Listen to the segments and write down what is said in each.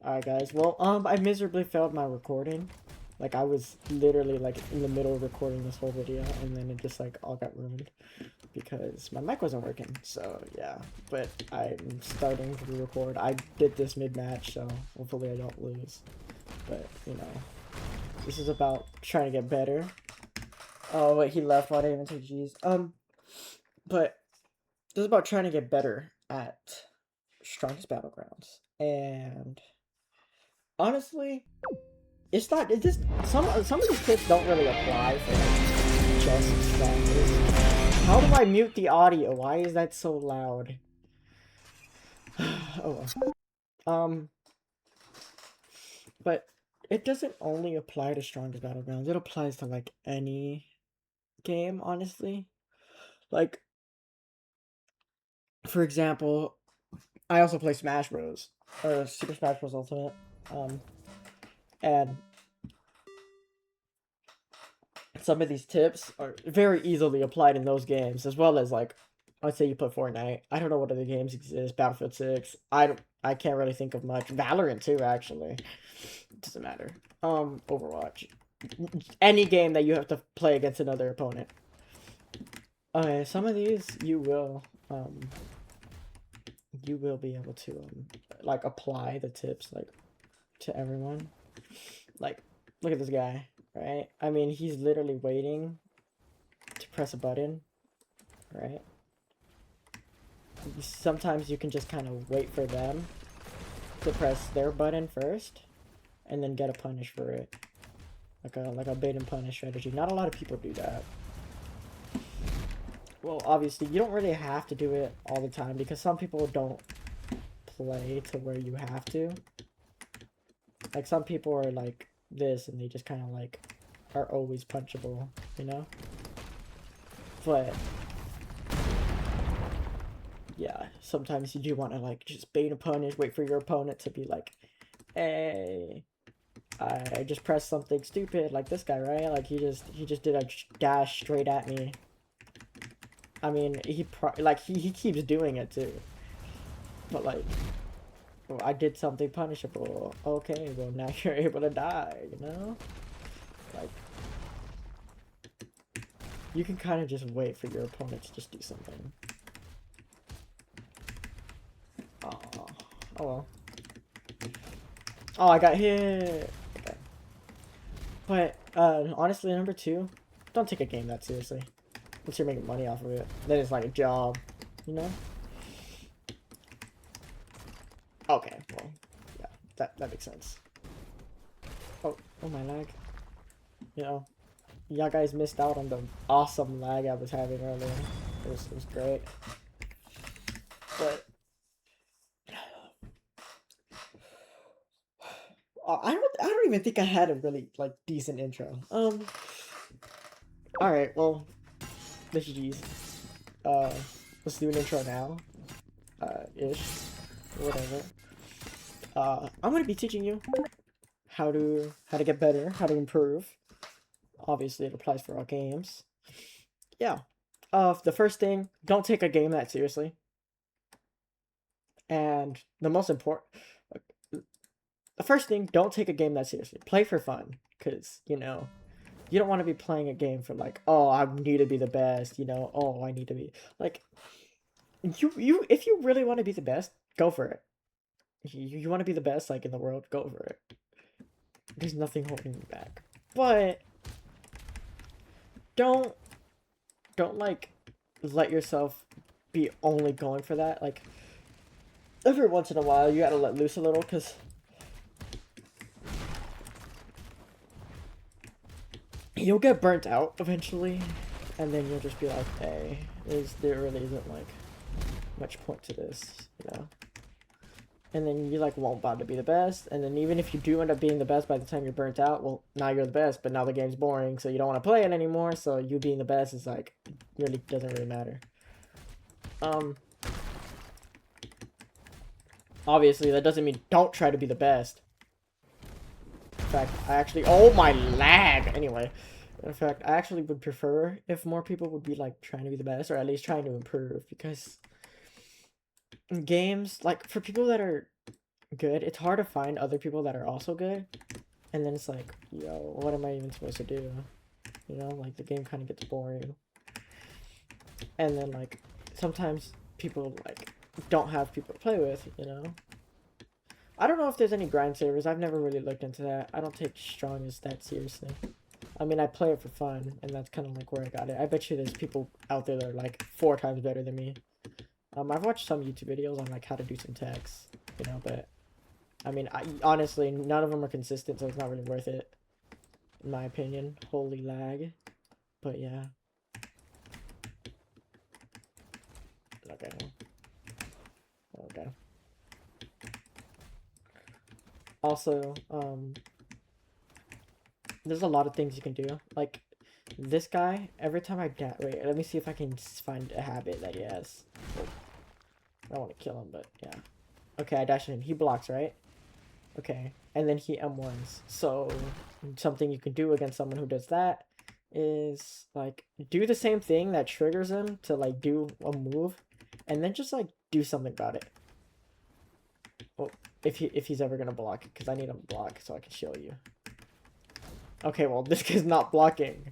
Alright guys, well, I miserably failed my recording. Like, I was literally, like, in the middle of recording this whole video, and then it just, like, all got ruined. Because my mic wasn't working, so, yeah. But I'm starting to record. I did this mid-match, so hopefully I don't lose. But, you know, this is about trying to get better. Oh, wait, he left. Why did I even say G's? But this is about trying to get better at Strongest Battlegrounds. And honestly, it's not. It just some of these tips don't really apply for like just strongest. How do I mute the audio? Why is that so loud? Oh well. But it doesn't only apply to Strongest Battlegrounds. It applies to like any game, honestly. Like, for example, I also play Smash Bros. Or Super Smash Bros. Ultimate. And some of these tips are very easily applied in those games, as well as like, let's say you put Fortnite. I don't know what other games exist. Battlefield 6. I can't really think of much. Valorant too, actually. It doesn't matter. Overwatch. Any game that you have to play against another opponent. Okay, some of these you will be able to like apply the tips like to everyone. Like, look at this guy, right? I mean, he's literally waiting to press a button, right? Sometimes you can just kind of wait for them to press their button first, and then get a punish for it. Like a bait and punish strategy. Not a lot of people do that. Well, obviously, you don't really have to do it all the time, because some people don't play to where you have to. Like, some people are like this, and they just kind of like are always punchable, you know? But yeah, sometimes you do want to like just bait a punish, wait for your opponent to be like, hey, I just pressed something stupid, like this guy, right? Like he just did a dash straight at me. I mean, he keeps doing it too. But like, well, I did something punishable. Okay, well now you're able to die, you know? Like, you can kind of just wait for your opponent to just do something. Oh, oh well. Oh, I got hit. Okay. But honestly, number two, don't take a game that seriously. Unless you're making money off of it, then it's like a job, you know? Okay, well, yeah, that makes sense. Oh my lag. You know, y'all guys missed out on the awesome lag I was having earlier. It was great. But I don't even think I had a really like decent intro. All right, well, this is G's. Let's do an intro now. Ish, whatever. I'm gonna be teaching you how to get better, how to improve. Obviously, it applies for all games. Yeah. The first thing, don't take a game that seriously. And the most important, the first thing, don't take a game that seriously. Play for fun, because you know you don't want to be playing a game for like, oh, I need to be the best. You know, oh, I need to be like, you if you really want to be the best, go for it. You want to be the best like in the world, go for it. There's nothing holding you back. But don't like let yourself be only going for that. Like, every once in a while you gotta let loose a little, because you'll get burnt out eventually, and then you'll just be like, hey, there really isn't like much point to this, you know? And then you like won't bother to be the best, and then even if you do end up being the best by the time you're burnt out, well, now you're the best, but now the game's boring, so you don't want to play it anymore, so you being the best is like, really doesn't really matter. Obviously that doesn't mean don't try to be the best. In fact, I actually, oh my lag! Anyway, in fact, I actually would prefer if more people would be like trying to be the best, or at least trying to improve, because in games, like for people that are good, it's hard to find other people that are also good. And then it's like, yo, what am I even supposed to do? You know, like the game kind of gets boring. And then like sometimes people like don't have people to play with, you know? I don't know if there's any grind servers. I've never really looked into that. I don't take strongest that seriously. I mean, I play it for fun, and that's kind of like where I got it. I bet you there's people out there that are like 4 times better than me. I've watched some YouTube videos on like how to do some text, you know, but I mean, honestly, none of them are consistent, so it's not really worth it, in my opinion. Holy lag. But yeah. Okay. Okay. Also, there's a lot of things you can do. Like, this guy, every time I wait, let me see if I can find a habit that he has. Oh, I don't want to kill him, but yeah. Okay, I dashed in. He blocks, right? Okay. And then he M1s. So, something you can do against someone who does that is, like, do the same thing that triggers him to, like, do a move. And then just, like, do something about it. Oh, if he's ever gonna block. Because I need him to block so I can show you. Okay, well, this guy's not blocking.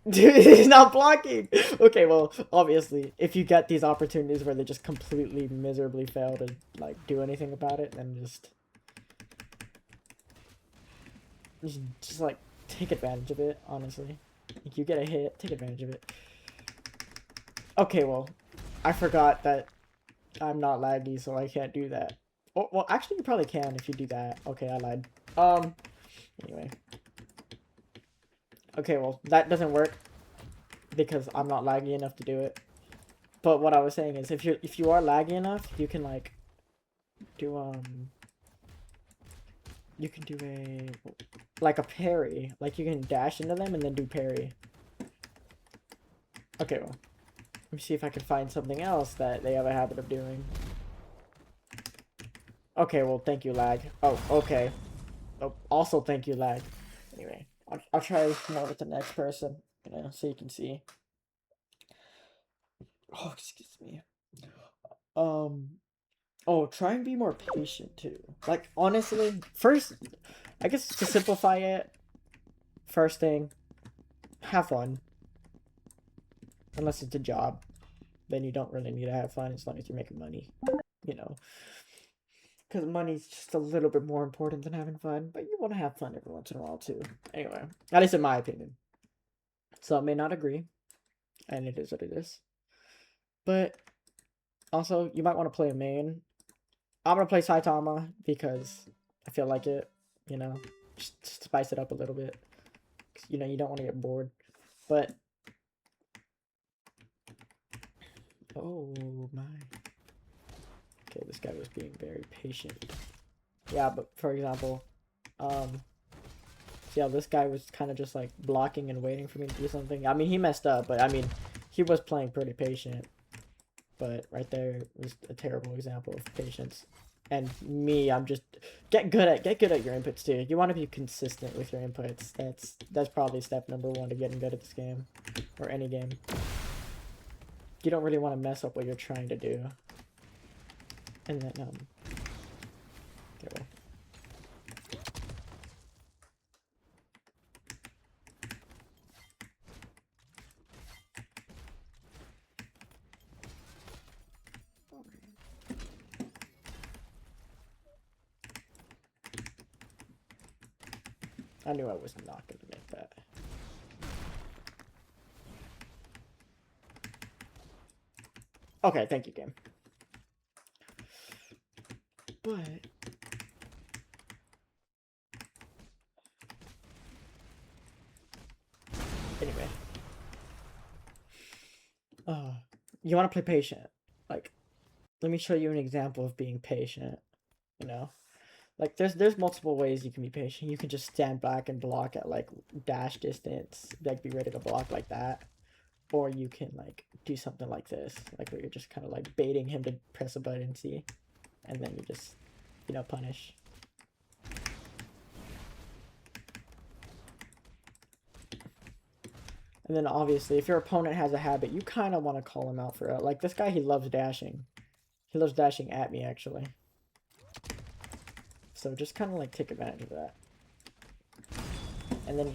Dude, he's not blocking! Okay, well, obviously, if you get these opportunities where they just completely miserably fail to, like, do anything about it, then just like, take advantage of it, honestly. Like, you get a hit, take advantage of it. Okay, well, I forgot that I'm not laggy, so I can't do that. Oh, well, actually, you probably can if you do that. Okay, I lied. Anyway. Okay, well, that doesn't work because I'm not laggy enough to do it. But what I was saying is, if you are laggy enough, you can like do you can do like a parry. Like you can dash into them and then do parry. Okay, well, let me see if I can find something else that they have a habit of doing. Okay, well, thank you, lag. Oh, okay. Oh, also thank you, lag. Anyway, I'll try more with the next person, you know, so you can see. Oh, excuse me. Oh, try and be more patient too. Like, honestly, first, I guess to simplify it, first thing, have fun. Unless it's a job, then you don't really need to have fun as long as you're making money, you know. Because money's just a little bit more important than having fun, but you want to have fun every once in a while too. Anyway, at least in my opinion. So I may not agree, and it is what it is. But also, you might want to play a main. I'm gonna play Saitama because I feel like it, you know, just spice it up a little bit. You know, you don't want to get bored. But oh my. Okay, this guy was being very patient. Yeah, but for example, see how this guy was kind of just like blocking and waiting for me to do something. I mean, he messed up, but I mean, he was playing pretty patient. But right there was a terrible example of patience. And me, I'm just get good at your inputs too. You want to be consistent with your inputs. That's probably step number 1 to getting good at this game or any game. You don't really want to mess up what you're trying to do. And then okay, well. I knew I was not going to make that. Okay, thank you, game. But anyway, you want to play patient. Like, let me show you an example of being patient. You know, like there's multiple ways you can be patient. You can just stand back and block at like dash distance, like be ready to block like that. Or you can like do something like this, like where you're just kind of like baiting him to press a button, see, and then you just, you know, punish. And then obviously, if your opponent has a habit, you kind of want to call him out for it. Like this guy, he loves dashing. He loves dashing at me, actually. So just kind of like take advantage of that. And then,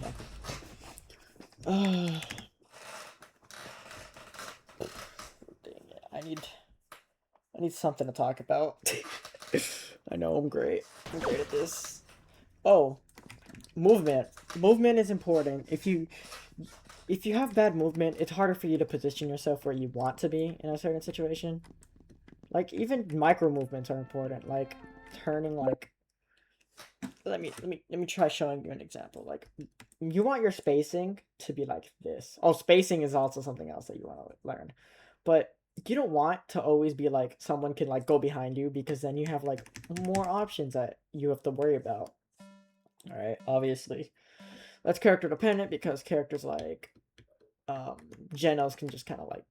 dang it. I need something to talk about. I know I'm great. I'm great at this. Oh, movement. Movement is important. If you have bad movement, it's harder for you to position yourself where you want to be in a certain situation. Like even micro movements are important. Like turning like let me try showing you an example. Like you want your spacing to be like this. Oh, spacing is also something else that you want to learn. But you don't want to always be like someone can like go behind you, because then you have like more options that you have to worry about. All right, obviously. That's character dependent, because characters like Genos can just kind of like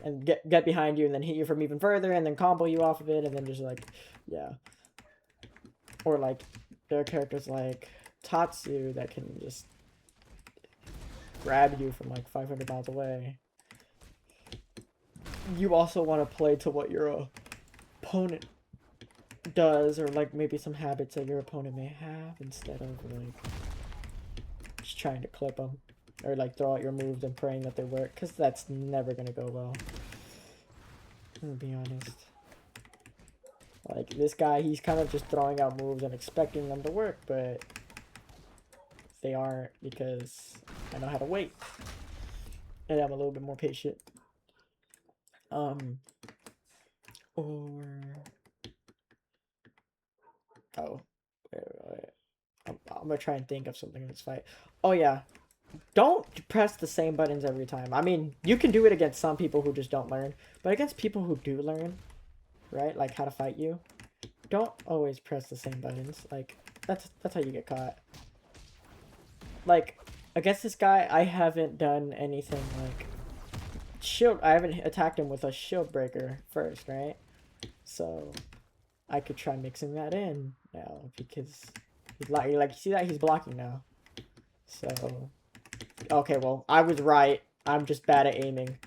and get behind you and then hit you from even further and then combo you off of it, and then just like, yeah. Or like there are characters like Tatsu that can just grab you from like 500 miles away. You also want to play to what your opponent does, or like maybe some habits that your opponent may have, instead of like just trying to clip them or like throw out your moves and praying that they work, because that's never gonna go well. I'm gonna be honest. Like this guy, he's kind of just throwing out moves and expecting them to work, but they aren't, because I know how to wait and I'm a little bit more patient. Or oh, wait. I'm gonna try and think of something in this fight. Oh yeah, don't press the same buttons every time. I mean, you can do it against some people who just don't learn, but against people who do learn, right, like how to fight you, don't always press the same buttons. Like that's how you get caught. Like against this guy, I haven't done anything like shield. I haven't attacked him with a shield breaker first, right? So I could try mixing that in now, because he's like you see that he's blocking now. So okay, well I was right. I'm just bad at aiming,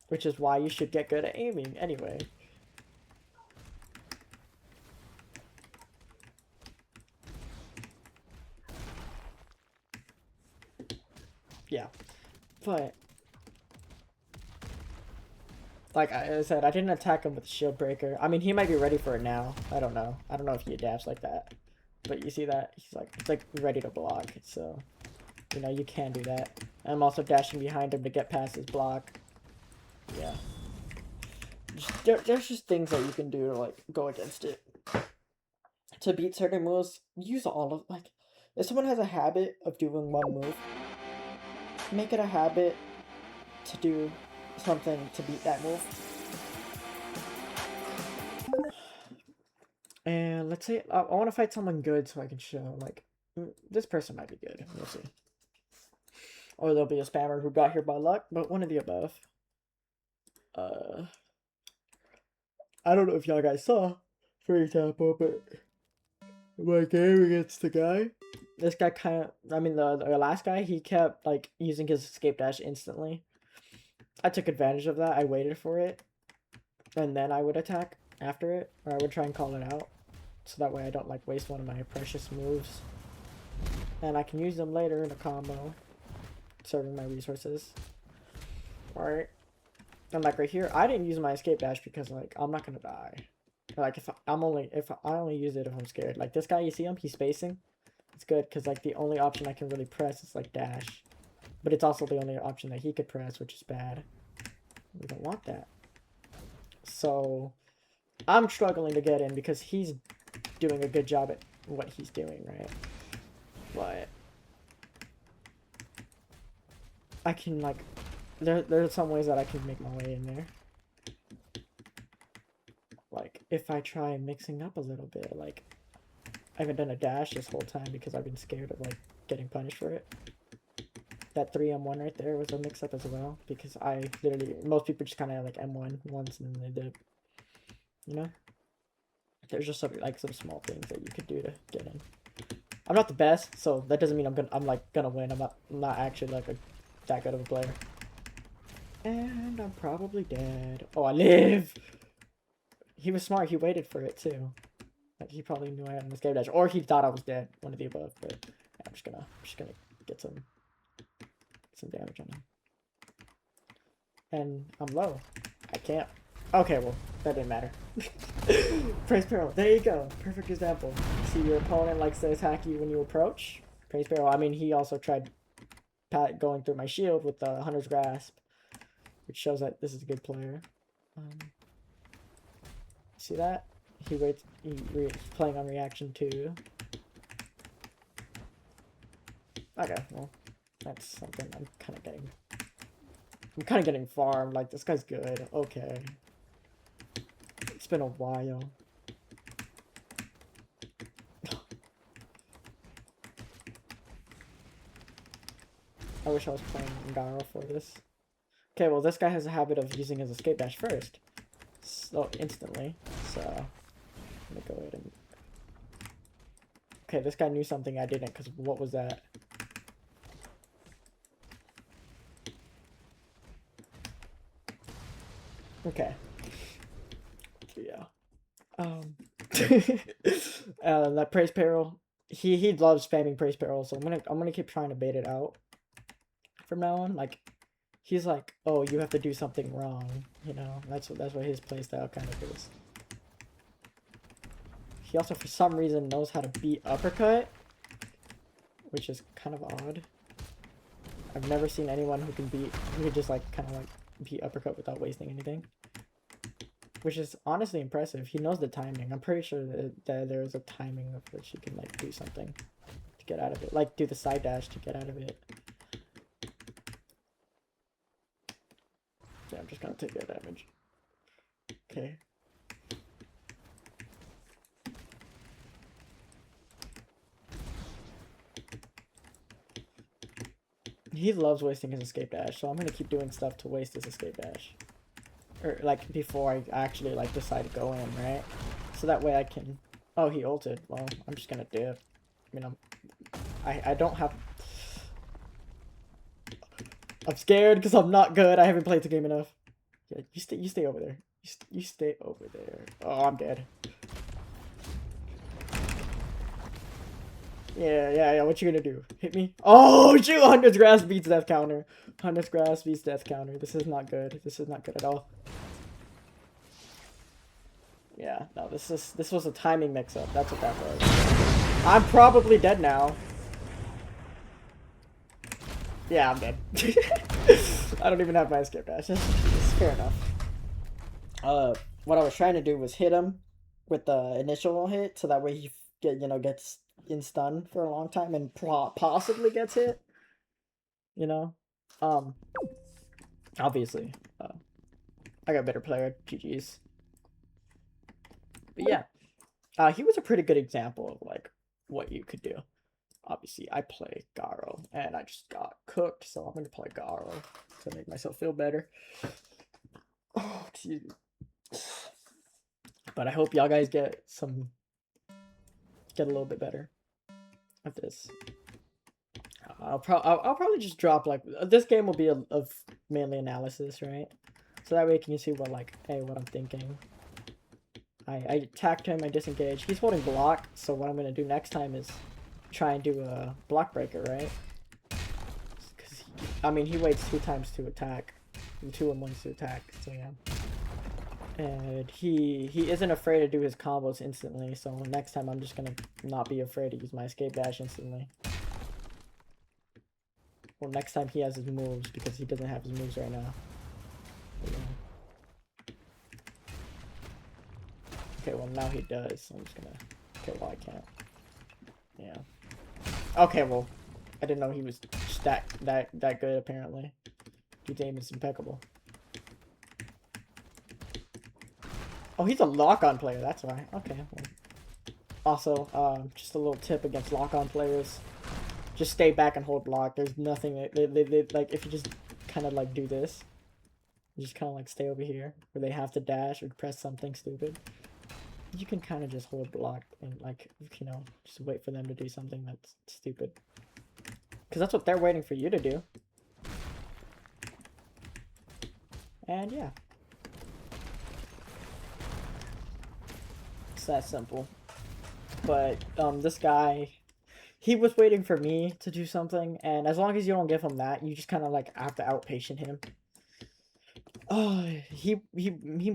which is why you should get good at aiming anyway. Yeah, but like I said, I didn't attack him with the shield breaker. I mean, he might be ready for it now. I don't know. I don't know if he adapts like that. But you see that? He's like ready to block. So, you know, you can do that. I'm also dashing behind him to get past his block. Yeah. There's just things that you can do to like go against it. To beat certain moves, use all of like if someone has a habit of doing one move, make it a habit to do something to beat that move. And let's say I want to fight someone good so I can show like this person might be good. We'll see. Or there'll be a spammer who got here by luck, but one of the above. I don't know if y'all guys saw, for example, but my game against the guy. This guy kind of, I mean the last guy, he kept like using his escape dash instantly. I took advantage of that. I waited for it, and then I would attack after it, or I would try and call it out, so that way I don't like waste one of my precious moves, and I can use them later in a combo, serving my resources. All right, and like right here, I didn't use my escape dash because like I'm not gonna die. Like if I only use it if I'm scared. Like this guy, you see him? He's spacing. It's good because like the only option I can really press is like dash, but it's also the only option that he could press, which is bad. We don't want that. So I'm struggling to get in because he's doing a good job at what he's doing, right? But I can like there's some ways that I can make my way in there. Like if I try mixing up a little bit, like I haven't done a dash this whole time because I've been scared of like getting punished for it. That 3M1 right there was a mix-up as well, because I literally, most people just kind of like M1 once and then they did, you know? There's just some, like some small things that you could do to get in. I'm not the best, so that doesn't mean I'm like gonna win. I'm not actually like that good of a player. And I'm probably dead. Oh, I live! he was smart. He waited for it too. Like he probably knew I had an escape dash, or he thought I was dead. One of the above. But yeah, I'm just gonna get some damage on him. And I'm low. I can't. Okay, well that didn't matter. Praise Peril. There you go. Perfect example. See, your opponent likes to attack you when you approach. Praise Peril. I mean, he also tried going through my shield with the Hunter's Grasp, which shows that this is a good player. See that? He waits. He's playing on reaction 2. Okay, well, that's something I'm kind of getting farmed. Like, this guy's good. Okay. It's been a while. I wish I was playing Garo for this. Okay, well, this guy has a habit of using his escape dash first. So, instantly. So, I'm gonna go ahead and... Okay, this guy knew something I didn't, because what was that? Okay. Yeah. That Praise Peril, he loves spamming Praise Peril, so I'm gonna keep trying to bait it out from now on. Like, he's like, oh, you have to do something wrong, you know. That's what his playstyle kind of is. He also, for some reason, knows how to beat uppercut, which is kind of odd. I've never seen anyone who could just like kind of like beat uppercut without wasting anything, which is honestly impressive. He knows the timing. I'm pretty sure that there is a timing of which he can like do something to get out of it, like do the side dash to get out of it. Yeah, I'm just gonna take that damage. Okay. He loves wasting his escape dash, so I'm gonna keep doing stuff to waste his escape dash. Or, like, before I actually, like, decide to go in, right? So that way I can... Oh, he ulted. Well, I'm just gonna dip. I mean, I don't have... I'm scared because I'm not good. I haven't played the game enough. Yeah, you stay over there. You stay over there. Oh, I'm dead. Yeah, what you gonna do? Hit me? Oh, shoot! Hunter's Grasp beats Death Counter. Hunter's Grasp beats Death Counter. This is not good. This is not good at all. Yeah, no, this was a timing mix-up. That's what that was. I'm probably dead now. Yeah, I'm dead. I don't even have my escape dash. It's fair enough. What I was trying to do was hit him with the initial hit, so that way he gets in stun for a long time and possibly gets hit. You know, obviously, I got a better player. GG's. But yeah, he was a pretty good example of like what you could do. Obviously, I play Garo, and I just got cooked, so I'm gonna play Garo to make myself feel better. Oh, excuse me. But I hope y'all guys get a little bit better at this. I'll probably just drop like this game will be of mainly analysis, right? So that way you can see what what I'm thinking. I attacked him, I disengaged. He's holding block, so what I'm gonna do next time is try and do a block breaker, right? Because I mean he waits 2 times to attack, and 2 and 1 to attack. So yeah. And he isn't afraid to do his combos instantly, so next time I'm just gonna not be afraid to use my escape dash instantly. Well, next time he has his moves, because he doesn't have his moves right now. But, yeah. Okay, well now he does, so I'm just gonna... Okay, well I can't. Yeah. Okay, well, I didn't know he was just that good apparently. Dude's aim is impeccable. Oh, he's a lock-on player, that's why. Okay, well. Also, just a little tip against lock-on players. Just stay back and hold block. There's nothing, like, if you just kind of, like, do this. You just kind of, like, stay over here, where they have to dash or press something stupid. You can kind of just hold block and, like, you know, just wait for them to do something that's stupid. Because that's what they're waiting for you to do. And, yeah. It's that simple. But this guy, he was waiting for me to do something, and as long as you don't give him that, you just kind of like have to outpatient him. Oh, he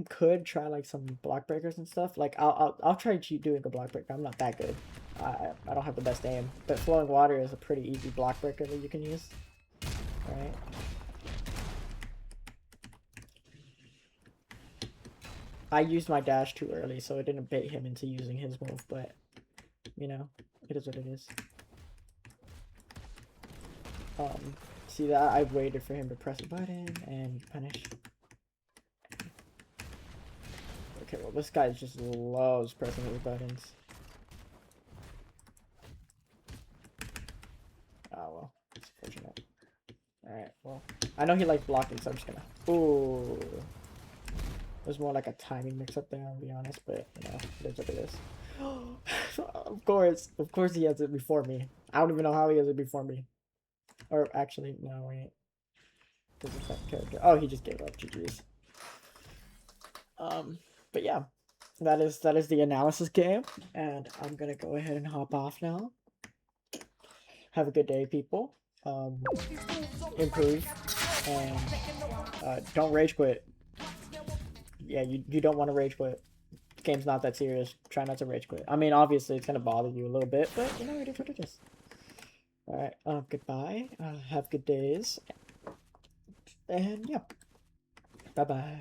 could try like some block breakers and stuff. Like I'll try doing a block breaker. I'm not that good. I don't have the best aim, but flowing water is a pretty easy block breaker that you can use. Right. I used my dash too early, so it didn't bait him into using his move, but you know, it is what it is. See that? I waited for him to press a button and punish. Okay, well this guy just loves pressing his buttons. Oh well, it's unfortunate. Alright, well, I know he likes blocking, so I'm just gonna... Ooh. It was more like a timing mix-up there, I'll be honest, but, you know, it is what it is. Of course he has it before me. I don't even know how he has it before me. Or, actually, no, wait. This is that character. Oh, he just gave up, GG's. But yeah. That is the analysis game, and I'm gonna go ahead and hop off now. Have a good day, people. Improve, and don't rage quit. Yeah, you don't want to rage quit. The game's not that serious. Try not to rage quit. I mean, obviously, it's gonna bother you a little bit, but you know, it is what it is. Alright, goodbye. Have good days. And yeah. Bye-bye.